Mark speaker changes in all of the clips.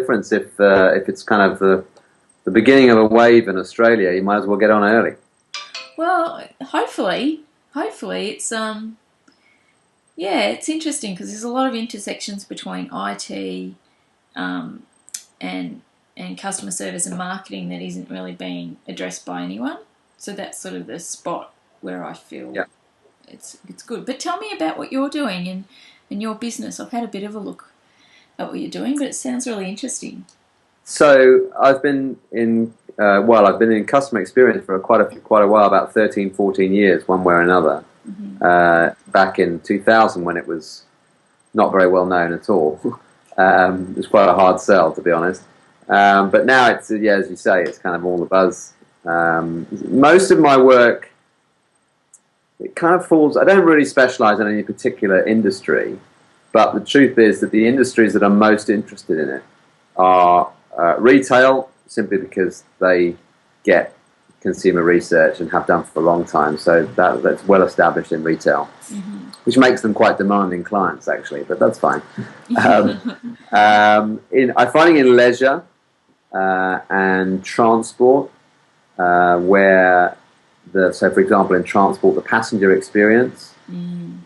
Speaker 1: difference if it's kind of the beginning of a wave in Australia. You might as well get on early.
Speaker 2: Well, hopefully it's it's interesting because there's a lot of intersections between IT and customer service and marketing that isn't really being addressed by anyone. So that's sort of the spot where I feel it's good. But tell me about what you're doing in your business. I've had a bit of a look at what you're doing, but it sounds really interesting.
Speaker 1: So I've been in customer experience for quite a while, about 13, 14 years, one way or another. Mm-hmm. Back in 2000, when it was not very well known at all, it was quite a hard sell, to be honest. But now it's as you say, it's kind of all the buzz. Most of my work, it kind of falls. I don't really specialize in any particular industry, but the truth is that the industries that I'm most interested in it are retail, simply because they get consumer research and have done for a long time. So that's well established in retail, mm-hmm. which makes them quite demanding clients, actually, but that's fine. I'm finding in leisure and transport, where so for example, in transport, the passenger experience,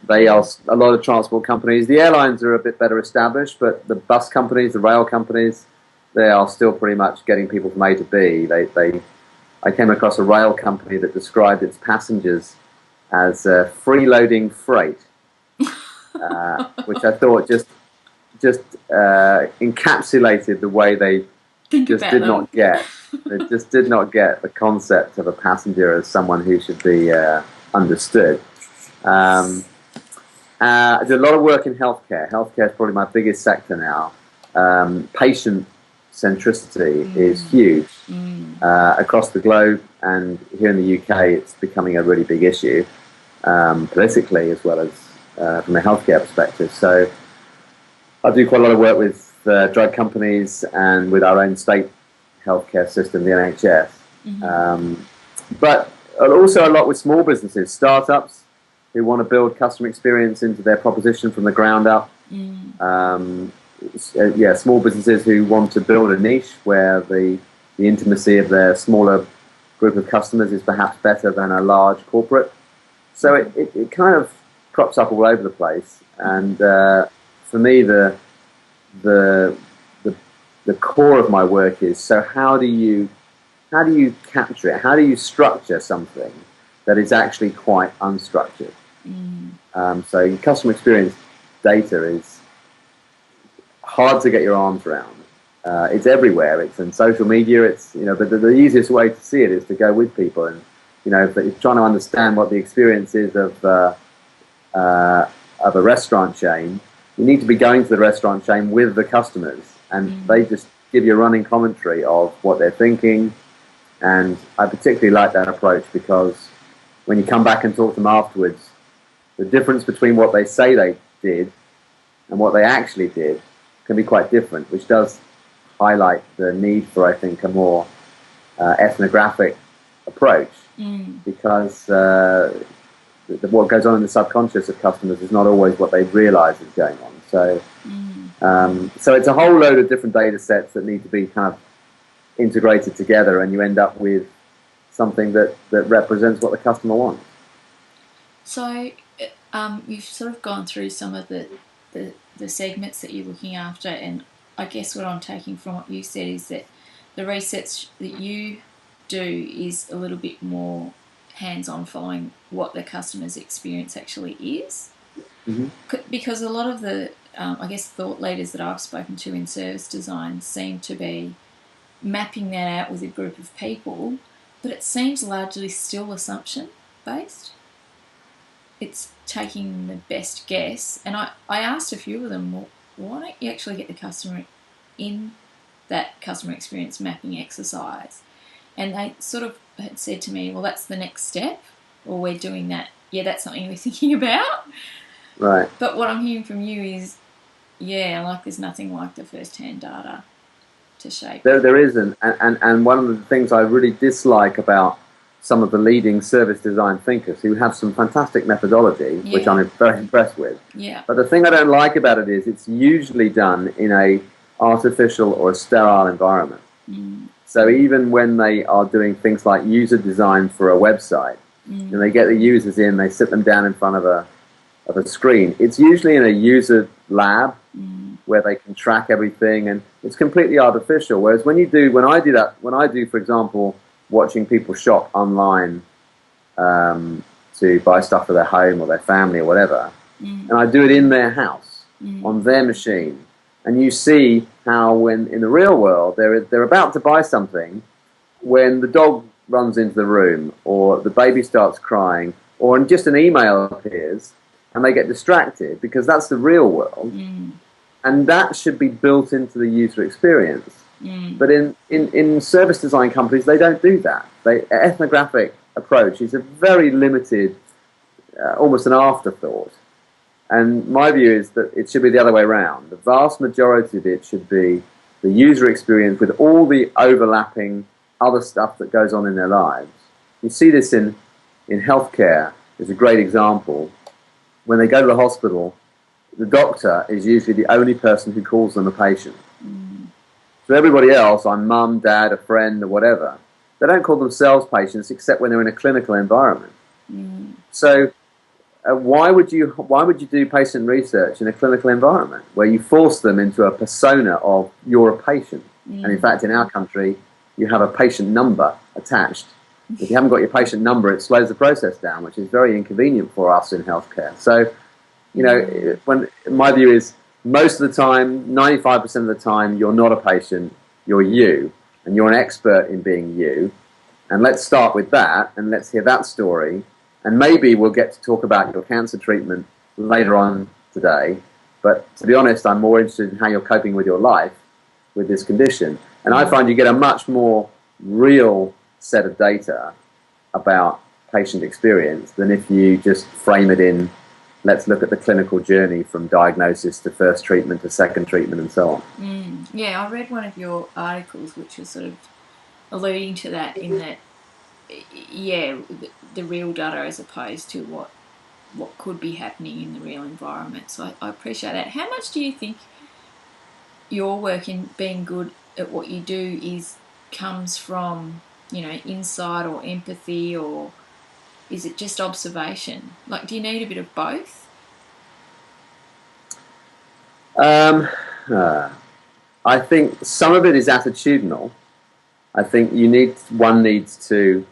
Speaker 1: they are a lot of transport companies. The airlines are a bit better established, but the bus companies, the rail companies, they are still pretty much getting people from A to B. I came across a rail company that described its passengers as freeloading freight, which I thought just encapsulated the way they did not get. They just did not get the concept of a passenger as someone who should be understood. I did a lot of work in healthcare. Healthcare is probably my biggest sector now. Patient centricity is huge across the globe, and here in the UK it's becoming a really big issue, politically as well as from a healthcare perspective. So I do quite a lot of work with drug companies and with our own state healthcare system, the NHS, but also a lot with small businesses, startups who want to build customer experience into their proposition from the ground up. Small businesses who want to build a niche where the intimacy of their smaller group of customers is perhaps better than a large corporate. So it kind of crops up all over the place. And for me, the core of my work is, so how do you capture it? How do you structure something that is actually quite unstructured? So customer experience data is hard to get your arms around. It's everywhere. It's in social media. It's but the easiest way to see it is to go with people, and if you're trying to understand what the experience is of a restaurant chain, you need to be going to the restaurant chain with the customers, and they just give you a running commentary of what they're thinking. And I particularly like that approach because when you come back and talk to them afterwards, the difference between what they say they did and what they actually did can be quite different, which does highlight the need for, I think, a more ethnographic approach, because what goes on in the subconscious of customers is not always what they realise is going on. So, so it's a whole load of different data sets that need to be kind of integrated together, and you end up with something that represents what the customer wants.
Speaker 2: So you've sort of gone through some of the segments that you're looking after, and I guess what I'm taking from what you said is that the research that you do is a little bit more hands-on, following what the customer's experience actually is. Because a lot of the, I guess, thought leaders that I've spoken to in service design seem to be mapping that out with a group of people, but it seems largely still assumption-based. It's taking the best guess. And I asked a few of them, well, why don't you actually get the customer in that customer experience mapping exercise? And they sort of had said to me, well, that's the next step, or we're doing that. Yeah, that's something we're thinking about.
Speaker 1: Right.
Speaker 2: But what I'm hearing from you is, there's nothing like the first-hand data to shape.
Speaker 1: There isn't. And one of the things I really dislike about some of the leading service design thinkers who have some fantastic methodology, which I'm very impressed with.
Speaker 2: Yeah.
Speaker 1: But the thing I don't like about it is it's usually done in a artificial or a sterile environment. So even when they are doing things like user design for a website, and they get the users in, they sit them down in front of a screen, it's usually in a user lab where they can track everything, and it's completely artificial. Whereas when I do, for example, watching people shop online to buy stuff for their home or their family or whatever, and I do it in their house, on their machine, and you see how when in the real world they're about to buy something, when the dog runs into the room or the baby starts crying or just an email appears and they get distracted, because that's the real world, and that should be built into the user experience. But in service design companies, they don't do that. Ethnographic approach is a very limited, almost an afterthought. And my view is that it should be the other way around. The vast majority of it should be the user experience with all the overlapping other stuff that goes on in their lives. You see this in healthcare. Is a great example. When they go to the hospital, the doctor is usually the only person who calls them a patient. So everybody else, I'm mum, dad, a friend, or whatever, they don't call themselves patients except when they're in a clinical environment. So why would you do patient research in a clinical environment where you force them into a persona of you're a patient? And in fact, in our country, you have a patient number attached. If you haven't got your patient number, it slows the process down, which is very inconvenient for us in healthcare. So, when my view is most of the time, 95% of the time, you're not a patient, you're you, and you're an expert in being you. And let's start with that, and let's hear that story. And maybe we'll get to talk about your cancer treatment later on today. But to be honest, I'm more interested in how you're coping with your life with this condition. And I find you get a much more real set of data about patient experience than if you just frame it in, let's look at the clinical journey from diagnosis to first treatment to second treatment and so on.
Speaker 2: Yeah, I read one of your articles which was sort of alluding to that, in that, the real data as opposed to what could be happening in the real environment. So I appreciate that. How much do you think your work in being good at what you do comes from, insight or empathy, or is it just observation? Like, do you need a bit of both?
Speaker 1: I think some of it is attitudinal. I think one needs to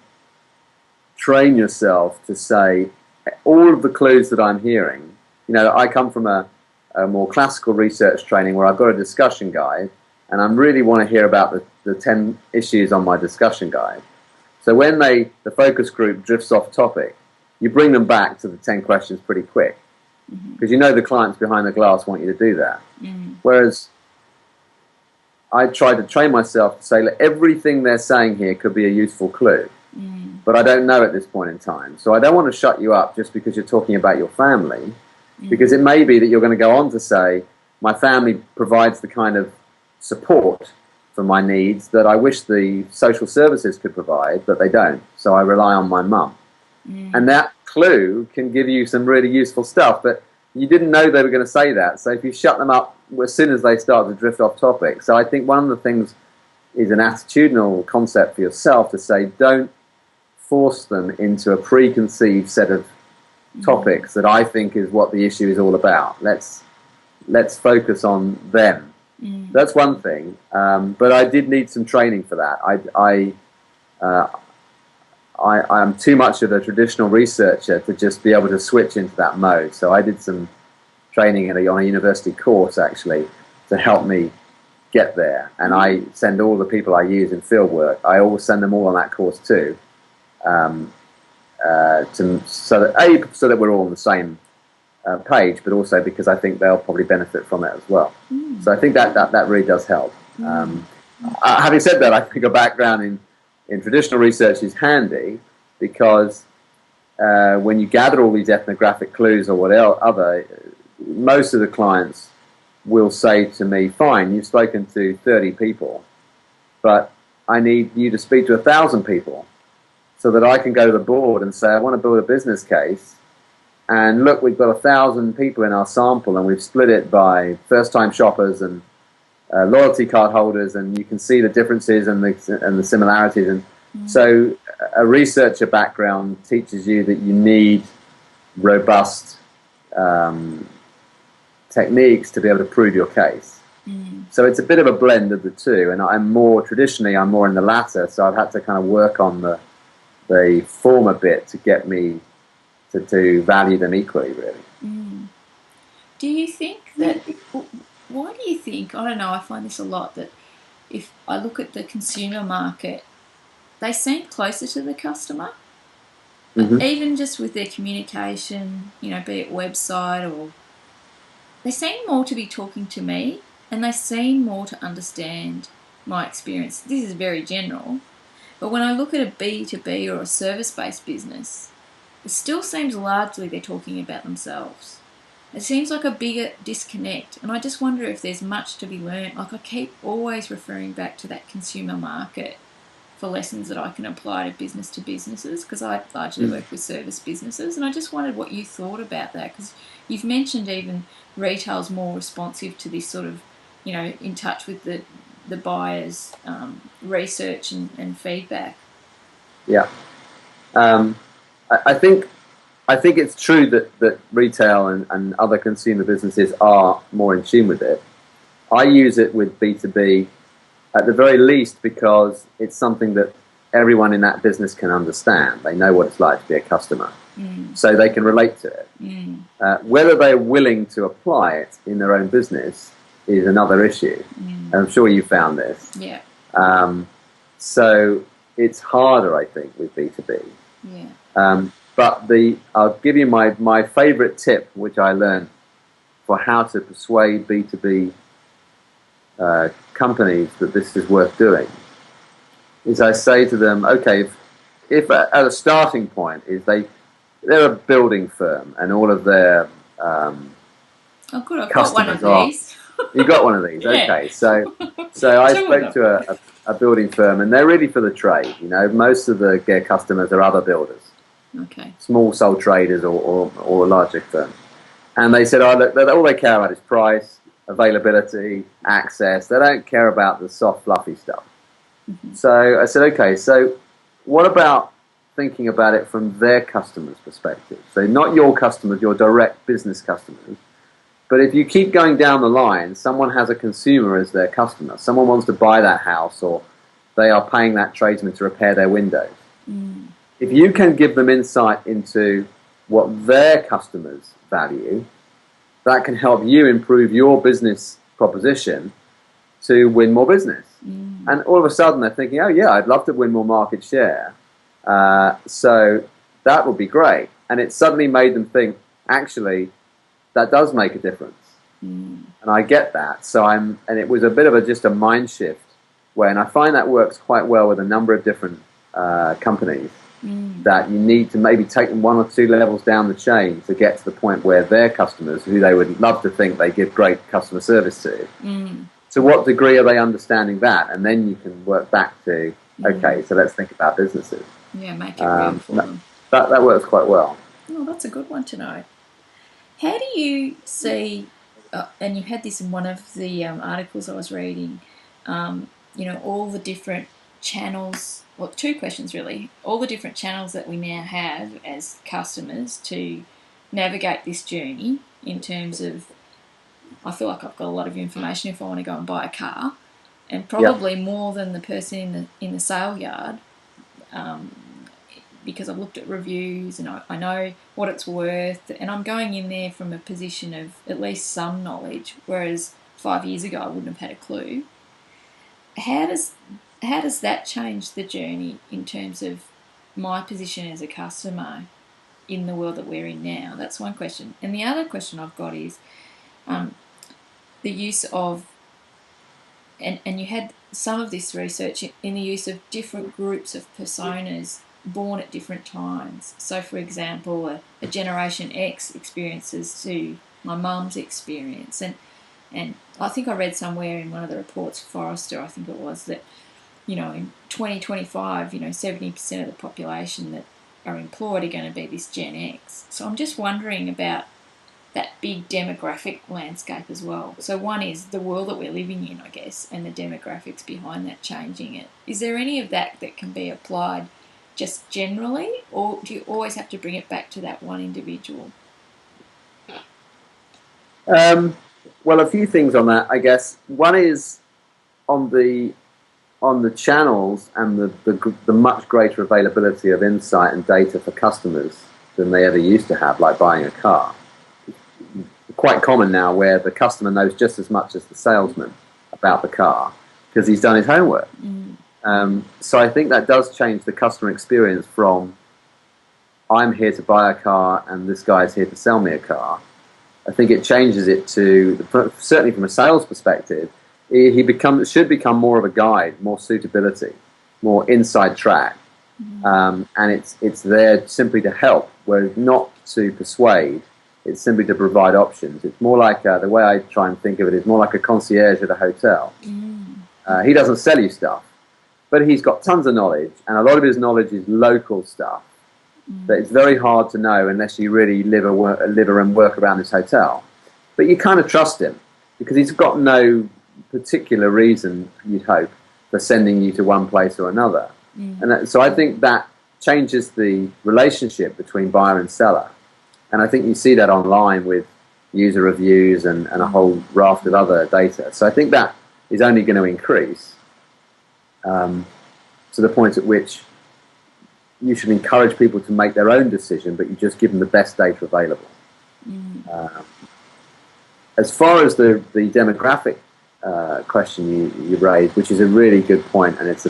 Speaker 1: train yourself to say, all of the clues that I'm hearing, I come from a more classical research training where I've got a discussion guide, and I really want to hear about the 10 issues on my discussion guide. So when the focus group drifts off topic, you bring them back to the 10 questions pretty quick, because the clients behind the glass want you to do that. Whereas I try to train myself to say, look, everything they're saying here could be a useful clue, but I don't know at this point in time. So I don't want to shut you up just because you're talking about your family, because it may be that you're going to go on to say, my family provides the kind of support for my needs that I wish the social services could provide, but they don't. So I rely on my mum. And that clue can give you some really useful stuff, but you didn't know they were going to say that. So if you shut them up as soon as they start to drift off topic. So I think one of the things is an attitudinal concept for yourself to say, don't force them into a preconceived set of topics that I think is what the issue is all about. Let's focus on them. That's one thing, but I did need some training for that. I'm too much of a traditional researcher to just be able to switch into that mode. So I did some training on a university course, actually, to help me get there. And I send all the people I use in field work, I always send them all on that course too, so that we're all on the same page, but also because I think they'll probably benefit from it as well. So I think that really does help. Having said that, I think a background in traditional research is handy, because when you gather all these ethnographic clues or whatever, most of the clients will say to me, fine, you've spoken to 30 people, but I need you to speak to 1,000 people so that I can go to the board and say, I want to build a business case. And look, we've got 1,000 people in our sample, and we've split it by first-time shoppers and loyalty card holders, and you can see the differences and the similarities. And so a researcher background teaches you that you need robust techniques to be able to prove your case. So it's a bit of a blend of the two, and I'm more in the latter, so I've had to kind of work on the former bit to get me to value them equally, really.
Speaker 2: Do you think that, why do you think, I don't know, I find this a lot, that if I look at the consumer market, they seem closer to the customer, even just with their communication, be it website, or they seem more to be talking to me, and they seem more to understand my experience. This is very general, but when I look at a B2B or a service-based business, it still seems largely they're talking about themselves. It seems like a bigger disconnect, and I just wonder if there's much to be learnt. Like, I keep always referring back to that consumer market for lessons that I can apply to businesses, because I largely work with service businesses, and I just wondered what you thought about that, because you've mentioned even retail's more responsive to this sort of, in touch with the buyers' research and feedback.
Speaker 1: Yeah. I think it's true that retail and other consumer businesses are more in tune with it. I use it with B2B at the very least because it's something that everyone in that business can understand. They know what it's like to be a customer, so they can relate to it. Whether they're willing to apply it in their own business is another issue. And I'm sure you found this.
Speaker 2: Yeah.
Speaker 1: So it's harder, I think, with B2B.
Speaker 2: Yeah.
Speaker 1: But I'll give you my favourite tip, which I learned for how to persuade B2B companies that this is worth doing, is I say to them, okay, if at a starting point is they're a building firm and all of their
Speaker 2: oh, good, I've got one of these.
Speaker 1: You got one of these,
Speaker 2: Yeah.
Speaker 1: Okay. So I spoke to a building firm, and they're really for the trade. Most of their customers are other builders.
Speaker 2: Okay.
Speaker 1: Small sole traders or larger firms. And they said, look, all they care about is price, availability, access. They don't care about the soft, fluffy stuff. So I said, okay, so what about thinking about it from their customers' perspective? So not your customers, your direct business customers, but if you keep going down the line, someone has a consumer as their customer. Someone wants to buy that house, or they are paying that tradesman to repair their windows. If you can give them insight into what their customers value, that can help you improve your business proposition to win more business. And all of a sudden they're thinking, oh yeah, I'd love to win more market share. So that would be great. And it suddenly made them think, actually, that does make a difference. And I get that. And it was a bit of just a mind shift, and I find that works quite well with a number of different companies. That you need to maybe take them one or two levels down the chain to get to the point where their customers, who they would love to think they give great customer service to, to what degree are they understanding that? And then you can work back to, okay, so let's think about businesses.
Speaker 2: Yeah, make it real for them.
Speaker 1: That works quite well.
Speaker 2: Oh, that's a good one to know. How do you see, and you had this in one of the articles I was reading, all the different channels, well, two questions really, all the different channels that we now have as customers to navigate this journey in terms of, I feel like I've got a lot of information if I want to go and buy a car, and probably more than the person in the sale yard, because I've looked at reviews and I know what it's worth, and I'm going in there from a position of at least some knowledge, whereas 5 years ago I wouldn't have had a clue. How does that change the journey in terms of my position as a customer in the world that we're in now? That's one question. And the other question I've got is the use of, and you had some of this research in the use of different groups of personas born at different times. So, for example, a Generation X experiences to my mum's experience. And I think I read somewhere in one of the reports, Forrester, I think it was, that in 2025, 70% of the population that are employed are going to be this Gen X. So I'm just wondering about that big demographic landscape as well. So one is the world that we're living in, I guess, and the demographics behind that changing it. Is there any of that that can be applied just generally, or do you always have to bring it back to that one individual?
Speaker 1: Well, a few things on that, I guess. One is on the channels and the much greater availability of insight and data for customers than they ever used to have, like buying a car. Quite common now where the customer knows just as much as the salesman about the car because he's done his homework. So I think that does change the customer experience from I'm here to buy a car and this guy's here to sell me a car. I think it changes it to, certainly from a sales perspective, he should become more of a guide, more suitability, more inside track. And it's there simply to help, whereas not to persuade. It's simply to provide options. It's more like, the way I try and think of it is more like a concierge at a hotel. He doesn't sell you stuff, but he's got tons of knowledge, and a lot of his knowledge is local stuff that it's very hard to know unless you really live and work around this hotel. But you kind of trust him because he's got no particular reason, you'd hope, for sending you to one place or another. And so I think that changes the relationship between buyer and seller. And I think you see that online with user reviews and a whole raft of other data. So I think that is only going to increase to the point at which you should encourage people to make their own decision, but you just give them the best data available. As far as the demographic question you raised, which is a really good point, and it's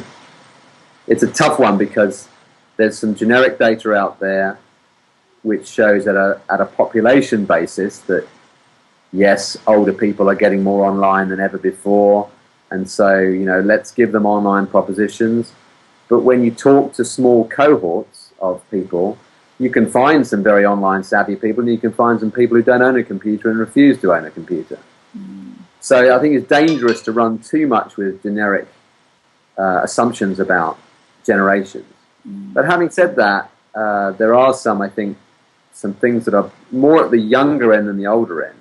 Speaker 1: a tough one because there's some generic data out there which shows at a population basis that, yes, older people are getting more online than ever before, and so, let's give them online propositions. But when you talk to small cohorts of people, you can find some very online savvy people, and you can find some people who don't own a computer and refuse to own a computer. So I think it's dangerous to run too much with generic assumptions about generations. But having said that, there are I think, some things that are more at the younger end than the older end.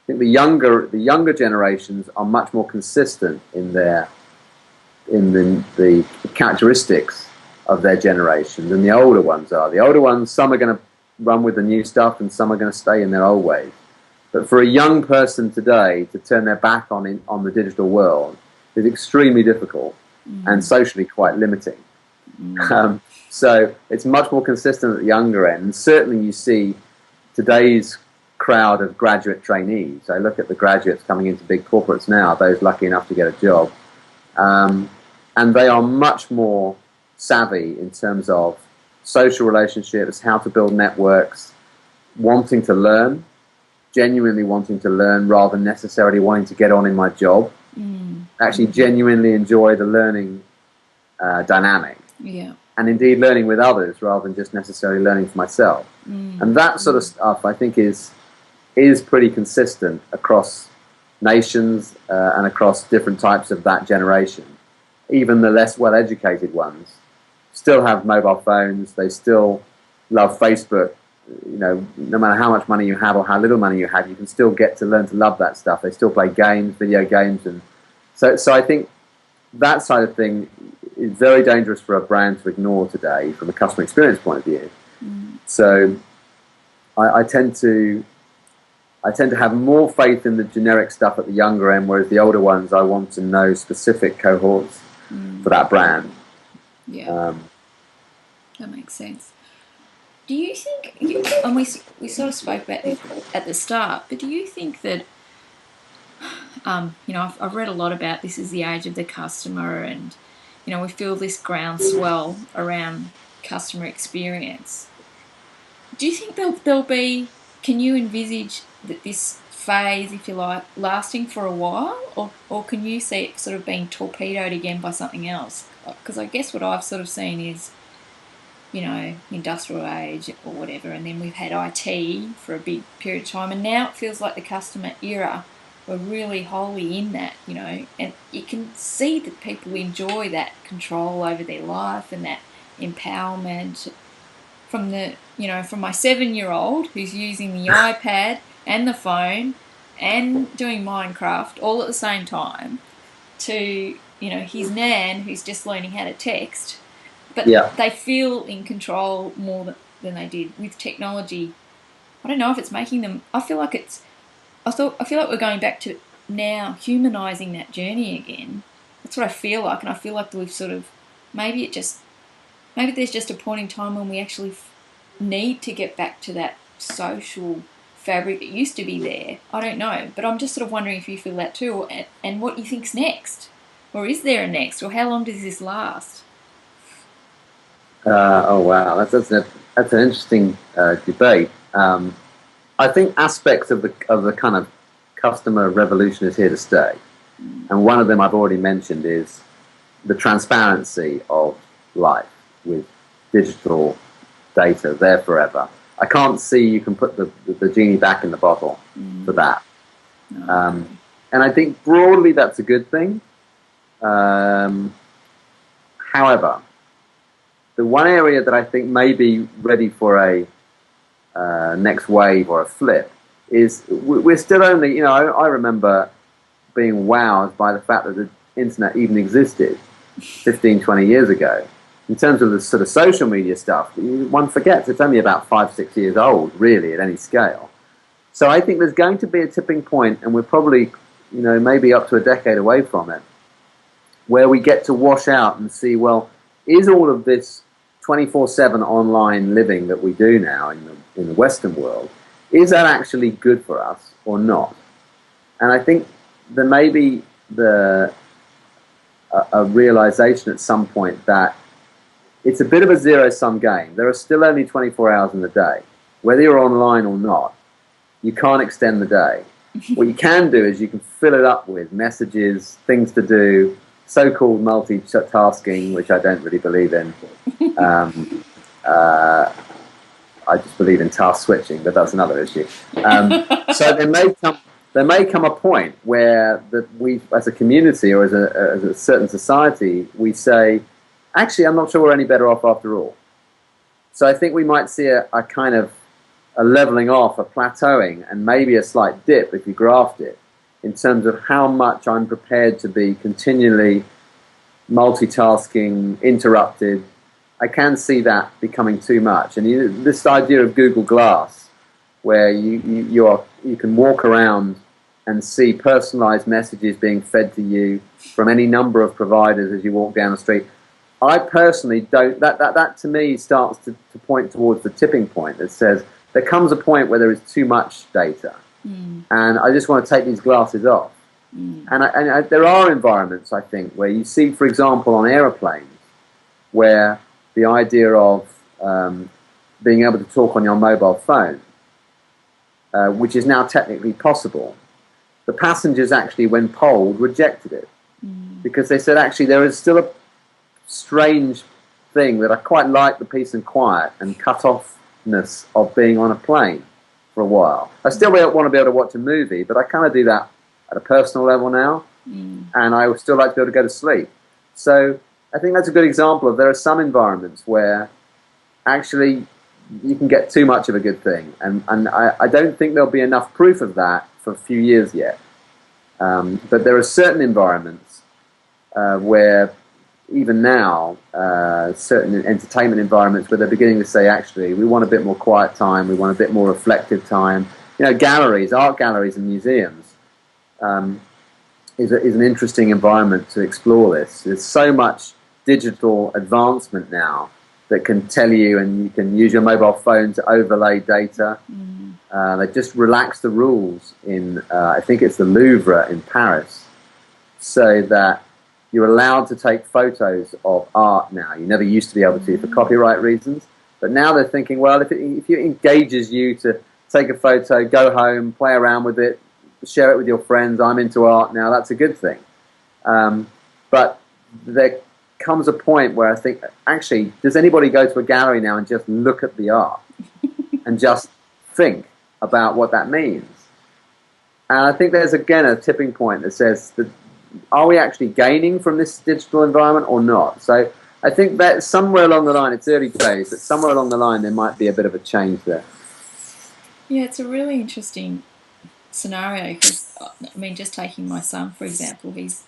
Speaker 1: I think the younger generations are much more consistent in the characteristics of their generation than the older ones are. The older ones, some are going to run with the new stuff and some are going to stay in their old ways. But for a young person today to turn their back on the digital world is extremely difficult and socially quite limiting. So it's much more consistent at the younger end. And certainly you see today's crowd of graduate trainees. I look at the graduates coming into big corporates now, those lucky enough to get a job. And they are much more savvy in terms of social relationships, how to build networks, wanting to learn, genuinely wanting to learn rather than necessarily wanting to get on in my job. Actually genuinely enjoy the learning dynamic. And indeed learning with others rather than just necessarily learning for myself. And that sort of stuff I think is pretty consistent across nations and across different types of that generation. Even the less well-educated ones still have mobile phones. They still love Facebook. No matter how much money you have or how little money you have, you can still get to learn to love that stuff. They still play games, video games. And so I think that side of thing is very dangerous for a brand to ignore today from a customer experience point of view. So I tend to have more faith in the generic stuff at the younger end, whereas the older ones, I want to know specific cohorts for that brand.
Speaker 2: That makes sense. Do you think, and we sort of spoke about this at the start, but do you think that, I've read a lot about this is the age of the customer, and we feel this groundswell around customer experience. Do you think there'll be, can you envisage that this phase, if you like, lasting for a while, or can you see it sort of being torpedoed again by something else? Because I guess what I've sort of seen is, industrial age or whatever, and then we've had IT for a big period of time, and now it feels like the customer era, we're really wholly in that, and you can see that people enjoy that control over their life and that empowerment from my 7-year-old who's using the iPad and the phone and doing Minecraft all at the same time to, his nan who's just learning how to text, but they feel in control more than they did with technology. I don't know if it's making them. I feel like we're going back to now humanising that journey again. That's what I feel like, and I feel like we've sort of maybe there's just a point in time when we actually need to get back to that social fabric that used to be there. I don't know, but I'm just sort of wondering if you feel that too, and what you think's next, or is there a next, or how long does this last?
Speaker 1: Oh wow, that's an interesting debate. I think aspects of the kind of customer revolution is here to stay, and one of them I've already mentioned is the transparency of life with digital data there forever. I can't see you can put the genie back in the bottle for that. No. And I think broadly that's a good thing. However, the one area that I think may be ready for a next wave or a flip is we're still only, I remember being wowed by the fact that the internet even existed 15, 20 years ago. In terms of the sort of social media stuff, one forgets it's only about 5-6 years old, really, at any scale. So I think there's going to be a tipping point, and we're probably, maybe up to a decade away from it, where we get to wash out and see, well, is all of this 24/7 online living that we do now in the Western world, is that actually good for us or not? And I think there may be a realization at some point that it's a bit of a zero-sum game. There are still only 24 hours in the day. Whether you're online or not, you can't extend the day. What you can do is you can fill it up with messages, things to do, so-called multitasking, which I don't really believe in. I just believe in task switching, but that's another issue. So there may come a point where we, as a community or as a certain society, we say, actually, I'm not sure we're any better off after all. So I think we might see a kind of a leveling off, a plateauing, and maybe a slight dip if you graft it, in terms of how much I'm prepared to be continually multitasking, interrupted. I can see that becoming too much. And this idea of Google Glass, where you can walk around and see personalized messages being fed to you from any number of providers as you walk down the street. I personally don't. That to me starts to point towards the tipping point that says there comes a point where there is too much data, and I just want to take these glasses off. And there are environments, I think, where you see, for example, on aeroplanes, where the idea of being able to talk on your mobile phone, which is now technically possible, the passengers actually, when polled, rejected it because they said actually there is still a strange thing that I quite like the peace and quiet and cut-offness of being on a plane for a while. I still want to be able to watch a movie, but I kind of do that at a personal level now, and I would still like to be able to go to sleep. So I think that's a good example of there are some environments where actually you can get too much of a good thing, and I don't think there'll be enough proof of that for a few years yet. But there are certain environments where even now, certain entertainment environments where they're beginning to say, actually, we want a bit more quiet time, we want a bit more reflective time. Galleries, art galleries and museums is an interesting environment to explore this. There's so much digital advancement now that can tell you, and you can use your mobile phone to overlay data. They just relaxed the rules in, I think it's the Louvre in Paris, so that you're allowed to take photos of art now. You never used to be able to for copyright reasons. But now they're thinking, well, if it engages you to take a photo, go home, play around with it, share it with your friends, I'm into art now, that's a good thing. But there comes a point where I think, actually, does anybody go to a gallery now and just look at the art and just think about what that means? And I think there's, again, a tipping point that says that are we actually gaining from this digital environment or not? So I think that somewhere along the line, it's early days, but somewhere along the line there might be a bit of a change there.
Speaker 2: Yeah, it's a really interesting scenario because, I mean, just taking my son for example, he's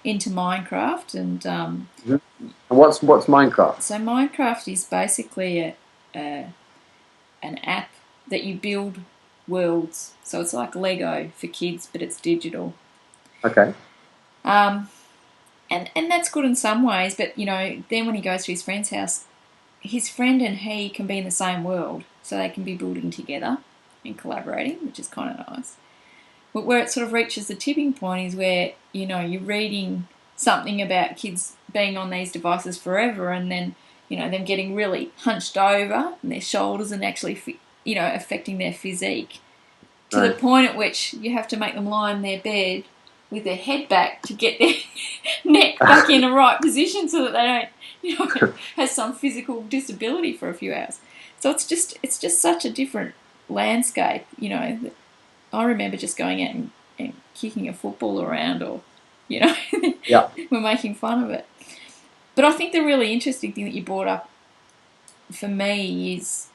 Speaker 2: into Minecraft, and
Speaker 1: And what's Minecraft?
Speaker 2: so Minecraft is basically an app that you build worlds. So it's like Lego for kids, but it's digital.
Speaker 1: Okay.
Speaker 2: Um, and that's good in some ways, but then when he goes to his friend's house, his friend and he can be in the same world, so they can be building together and collaborating, which is kind of nice. But where it sort of reaches the tipping point is where you're reading something about kids being on these devices forever, and then them getting really hunched over and their shoulders and actually affecting their physique to the point at which you have to make them lie in their bed with their head back to get their neck back in the right position so that they don't have some physical disability for a few hours. So it's just such a different landscape. I remember just going out and kicking a football around, or
Speaker 1: Yeah.
Speaker 2: we're making fun of it. But I think the really interesting thing that you brought up for me is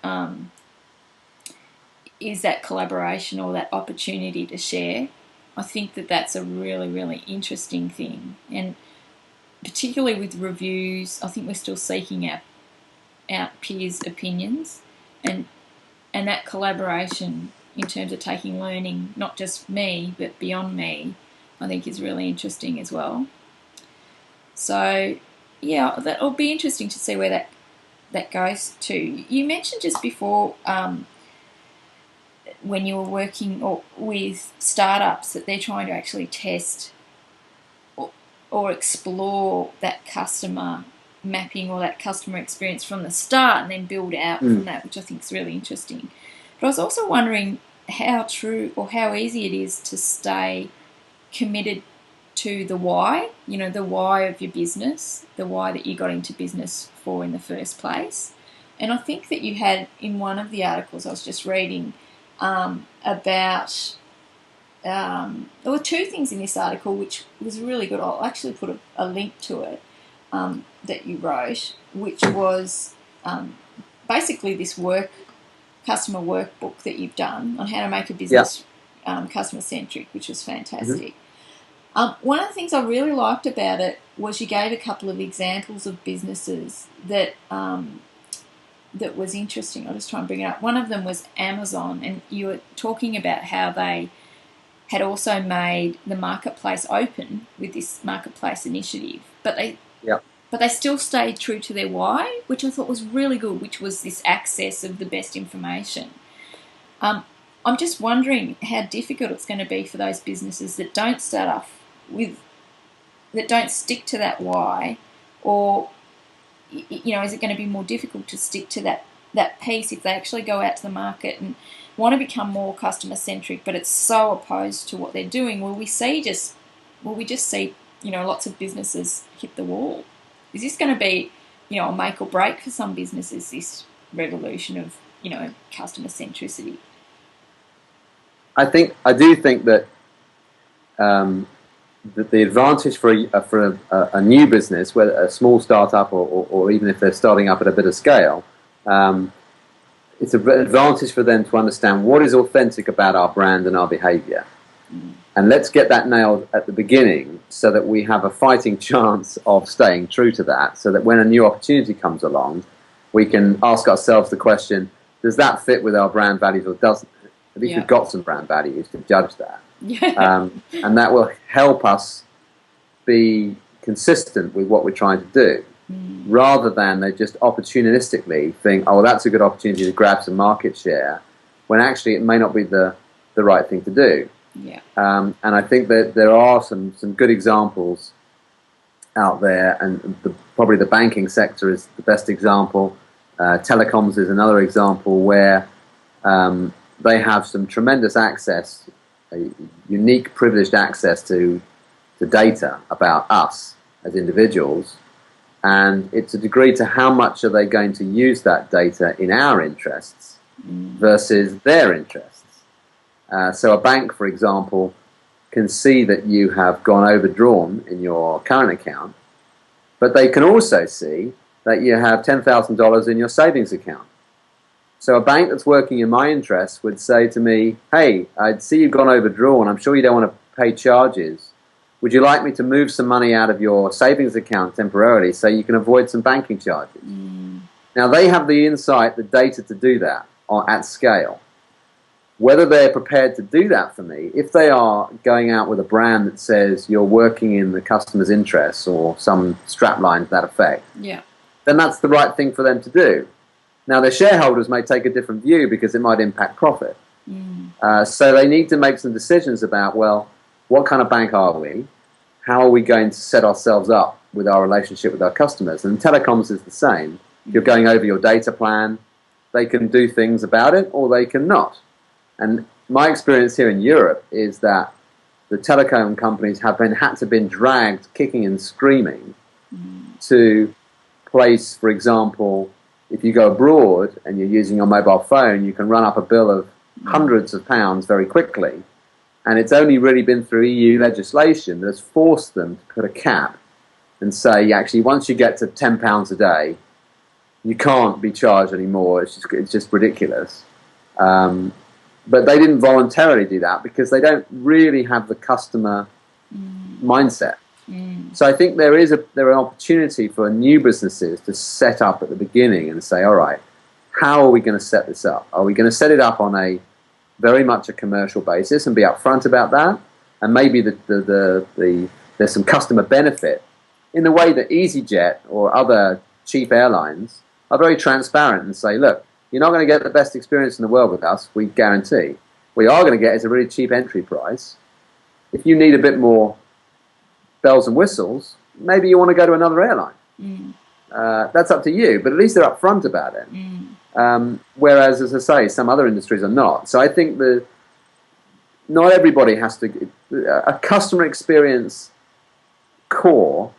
Speaker 2: that collaboration or that opportunity to share. I think that that's a really, really interesting thing. And particularly with reviews, I think we're still seeking out peers' opinions, and that collaboration in terms of taking learning, not just me, but beyond me, I think is really interesting as well. So, yeah, that'll be interesting to see where that goes to. You mentioned just before when you were working with startups that they're trying to actually test or explore that customer mapping or that customer experience from the start and then build out from that, which I think is really interesting. But I was also wondering how true or how easy it is to stay committed to the why, the why of your business, the why that you got into business for in the first place. And I think that you had in one of the articles I was just reading about there were two things in this article which was really good. I'll actually put a link to it that you wrote, which was basically this customer workbook that you've done on how to make a business customer centric, which was fantastic. One of the things I really liked about it was you gave a couple of examples of businesses that that was interesting. I'll just try and bring it up. One of them was Amazon, and you were talking about how they had also made the marketplace open with this marketplace initiative, but they still stayed true to their why, which I thought was really good, which was this access of the best information. I'm just wondering how difficult it's going to be for those businesses that don't start off that don't stick to that why, or is it going to be more difficult to stick to that piece if they actually go out to the market and want to become more customer centric, but it's so opposed to what they're doing? Will we just see lots of businesses hit the wall? Is this going to be a make or break for some businesses, this revolution of customer centricity?
Speaker 1: I do think that that the advantage for a new business, whether a small startup or even if they're starting up at a bit of scale, it's an advantage for them to understand what is authentic about our brand and our behavior. And let's get that nailed at the beginning so that we have a fighting chance of staying true to that, so that when a new opportunity comes along, we can ask ourselves the question, does that fit with our brand values or doesn't it? At least we've got some brand values to judge that. And that will help us be consistent with what we're trying to do, rather than they just opportunistically think, oh, well, that's a good opportunity to grab some market share, when actually it may not be the right thing to do. And I think that there are some good examples out there, and probably the banking sector is the best example. Telecoms is another example where they have some tremendous access, a unique privileged access to data about us as individuals, and it's a degree to how much are they going to use that data in our interests versus their interests. So a bank, for example, can see that you have gone overdrawn in your current account, but they can also see that you have $10,000 in your savings account. So a bank that's working in my interests would say to me, hey, I see you've gone overdrawn. I'm sure you don't want to pay charges. Would you like me to move some money out of your savings account temporarily so you can avoid some banking charges? Now, they have the insight, the data to do that at scale. Whether they're prepared to do that for me, if they are going out with a brand that says you're working in the customer's interests or some strapline to that effect, then that's the right thing for them to do. Now, their shareholders may take a different view because it might impact profit. So they need to make some decisions about, well, what kind of bank are we? How are we going to set ourselves up with our relationship with our customers? And telecoms is the same. If you're going over your data plan, they can do things about it or they can not. And my experience here in Europe is that the telecom companies have had to been dragged kicking and screaming to place, for example, if you go abroad and you're using your mobile phone, you can run up a bill of hundreds of pounds very quickly. And it's only really been through EU legislation that has forced them to put a cap and say, actually, once you get to £10 a day, you can't be charged anymore. It's just ridiculous. But they didn't voluntarily do that because they don't really have the customer mindset. So I think there is an opportunity for new businesses to set up at the beginning and say, all right, how are we going to set this up? Are we going to set it up on a very much a commercial basis and be upfront about that? And maybe there's some customer benefit in the way that EasyJet or other cheap airlines are very transparent and say, look, you're not going to get the best experience in the world with us, we guarantee. What you are going to get is a really cheap entry price. If you need a bit more bells and whistles, maybe you want to go to another airline. That's up to you, but at least they're upfront about it. Whereas, as I say, some other industries are not. So I think not everybody has to... A customer experience core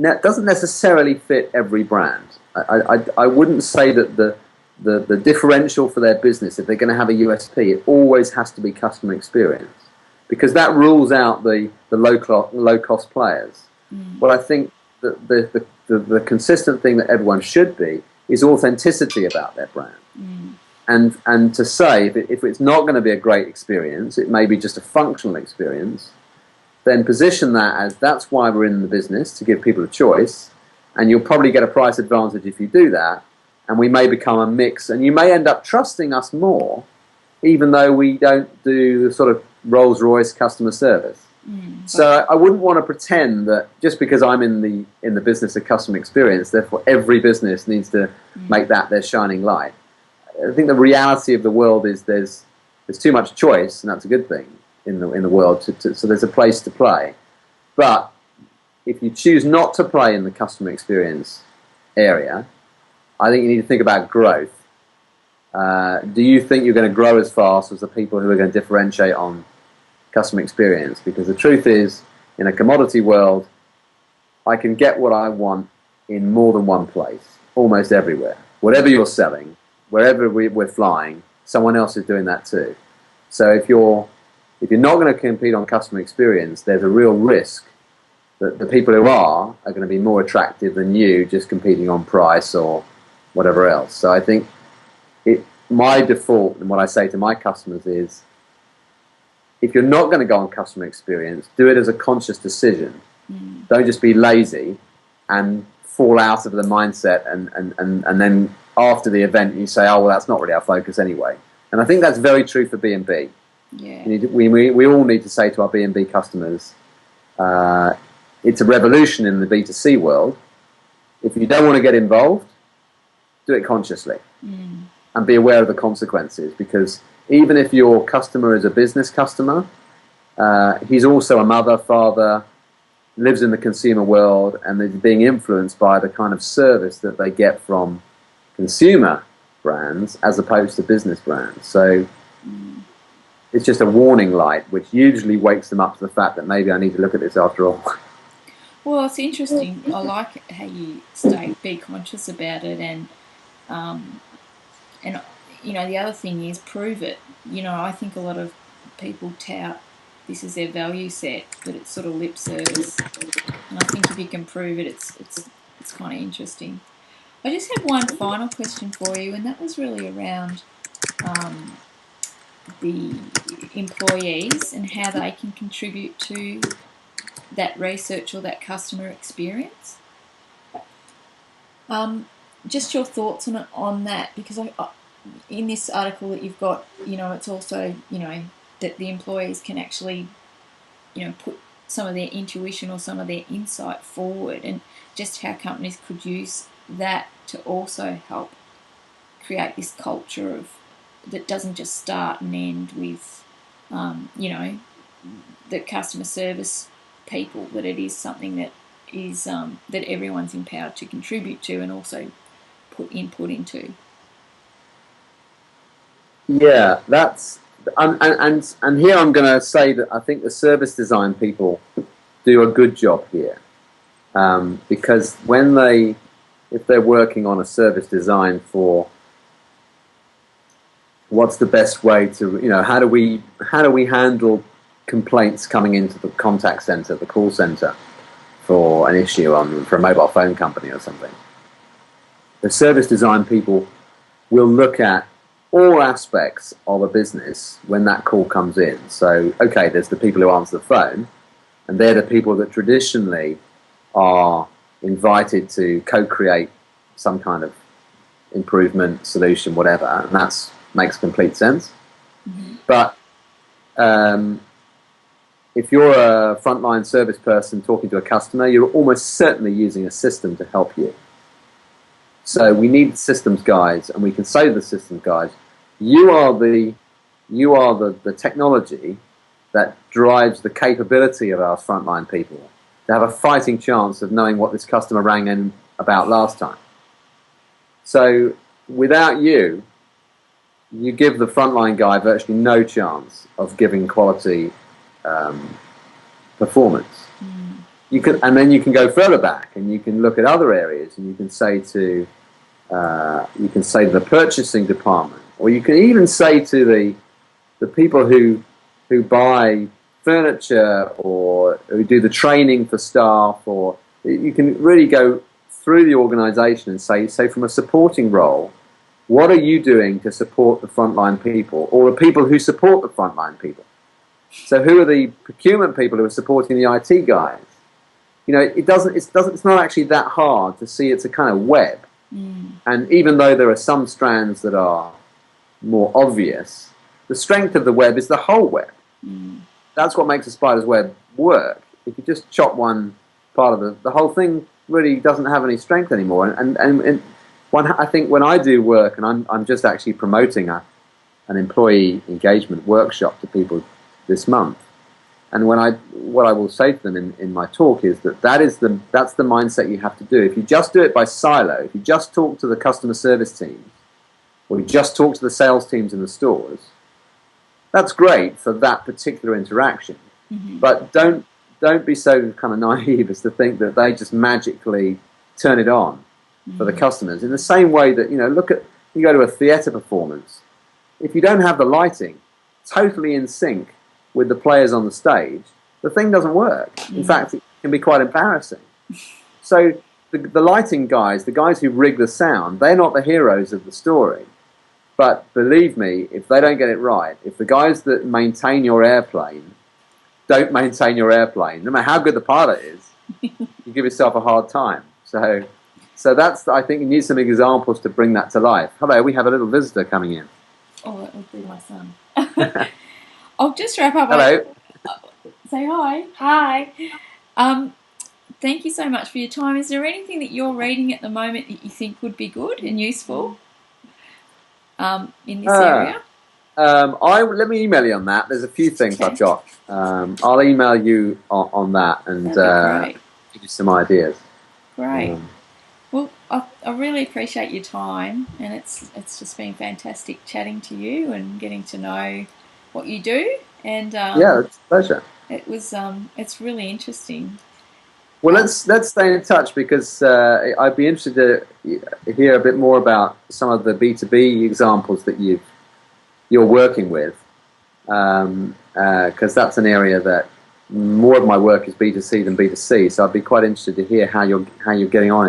Speaker 1: doesn't necessarily fit every brand. I wouldn't say that the differential for their business, if they're going to have a USP, it always has to be customer experience, because that rules out the low-cost players. Well, I think that the consistent thing that everyone should be is authenticity about their brand. And to say, if it's not going to be a great experience, it may be just a functional experience, then position that as that's why we're in the business, to give people a choice, and you'll probably get a price advantage if you do that, and we may become a mix, and you may end up trusting us more, even though we don't do the sort of Rolls-Royce customer service. So I wouldn't want to pretend that just because I'm in the business of customer experience, therefore every business needs to make that their shining light. I think the reality of the world is there's too much choice, and that's a good thing in the world. So there's a place to play. But if you choose not to play in the customer experience area, I think you need to think about growth. Do you think you're going to grow as fast as the people who are going to differentiate on customer experience? Because the truth is, in a commodity world, I can get what I want in more than one place, almost everywhere. Whatever you're selling, wherever we're flying, someone else is doing that too. So if you're not going to compete on customer experience, there's a real risk that the people who are going to be more attractive than you just competing on price or whatever else. So I think my default, and what I say to my customers is, if you're not going to go on customer experience, do it as a conscious decision. Don't just be lazy and fall out of the mindset and then after the event you say, oh, well, that's not really our focus anyway. And I think that's very true for B&B.
Speaker 2: Yeah.
Speaker 1: We all need to say to our B&B customers, it's a revolution in the B2C world. If you don't want to get involved, do it consciously and be aware of the consequences, because even if your customer is a business customer, he's also a mother, father, lives in the consumer world, and is being influenced by the kind of service that they get from consumer brands as opposed to business brands. So it's just a warning light, which usually wakes them up to the fact that maybe I need to look at this after all.
Speaker 2: Well, it's interesting. I like how you be conscious about it, and you know, the other thing is prove it. You know, I think a lot of people tout this is their value set, but it's sort of lip service. And I think if you can prove it, it's kind of interesting. I just have one final question for you, and that was really around the employees and how they can contribute to that research or that customer experience. Just your thoughts on that, because in this article that you've got, it's also, that the employees can actually, put some of their intuition or some of their insight forward, and just how companies could use that to also help create this culture that doesn't just start and end with, the customer service people, that it is something that is that everyone's empowered to contribute to and also put input into.
Speaker 1: Yeah, that's and here I'm going to say that I think the service design people do a good job here, because if they're working on a service design for what's the best way to, how do we handle complaints coming into the contact center, the call center, for an issue for a mobile phone company or something. The service design people will look at all aspects of a business when that call comes in. So, okay, there's the people who answer the phone, and they're the people that traditionally are invited to co-create some kind of improvement, solution, whatever, and that makes complete sense. Mm-hmm. But if you're a frontline service person talking to a customer, you're almost certainly using a system to help you. So we need systems guys, and we can say to the systems guys, you are the technology that drives the capability of our frontline people to have a fighting chance of knowing what this customer rang in about last time. So without you give the frontline guy virtually no chance of giving quality performance. And then you can go further back, and you can look at other areas, and you can say to the purchasing department, or you can even say to the people who buy furniture or who do the training for staff, or you can really go through the organization and say from a supporting role, what are you doing to support the frontline people, or the people who support the frontline people? So who are the procurement people who are supporting the IT guys? It's not actually that hard to see. It's a kind of web. And even though there are some strands that are more obvious, the strength of the web is the whole web. That's what makes a spider's web work. If you just chop one part of the whole thing really doesn't have any strength anymore. And I think when I do work, and I'm just actually promoting an employee engagement workshop to people this month, and what I will say to them in my talk is that's the mindset you have to do. If you just do it by silo, if you just talk to the customer service teams, or you just talk to the sales teams in the stores, that's great for that particular interaction. Mm-hmm. But don't be so kind of naive as to think that they just magically turn it on for the customers. In the same way that, you go to a theatre performance, if you don't have the lighting totally in sync with the players on the stage, the thing doesn't work. In fact, it can be quite embarrassing. So the lighting guys, the guys who rig the sound, they're not the heroes of the story. But believe me, if they don't get it right, if the guys that maintain your airplane don't maintain your airplane, no matter how good the pilot is, you give yourself a hard time. So that's, I think you need some examples to bring that to life. Hello, we have a little visitor coming in.
Speaker 2: Oh, that would be my son. I'll just wrap up.
Speaker 1: Hello.
Speaker 2: Say hi. Hi. Thank you so much for your time. Is there anything that you're reading at the moment that you think would be good and useful in this area?
Speaker 1: Let me email you on that. There's a few things I've got. I'll email you on that and give you some ideas.
Speaker 2: Great. Well, I really appreciate your time, and it's just been fantastic chatting to you and getting to know what you do. And
Speaker 1: it's a pleasure.
Speaker 2: It was it's really interesting.
Speaker 1: Well, let's stay in touch, because I'd be interested to hear a bit more about some of the B2B examples that you're working with, because that's an area that more of my work is B2C than B2C. So I'd be quite interested to hear how you're getting on in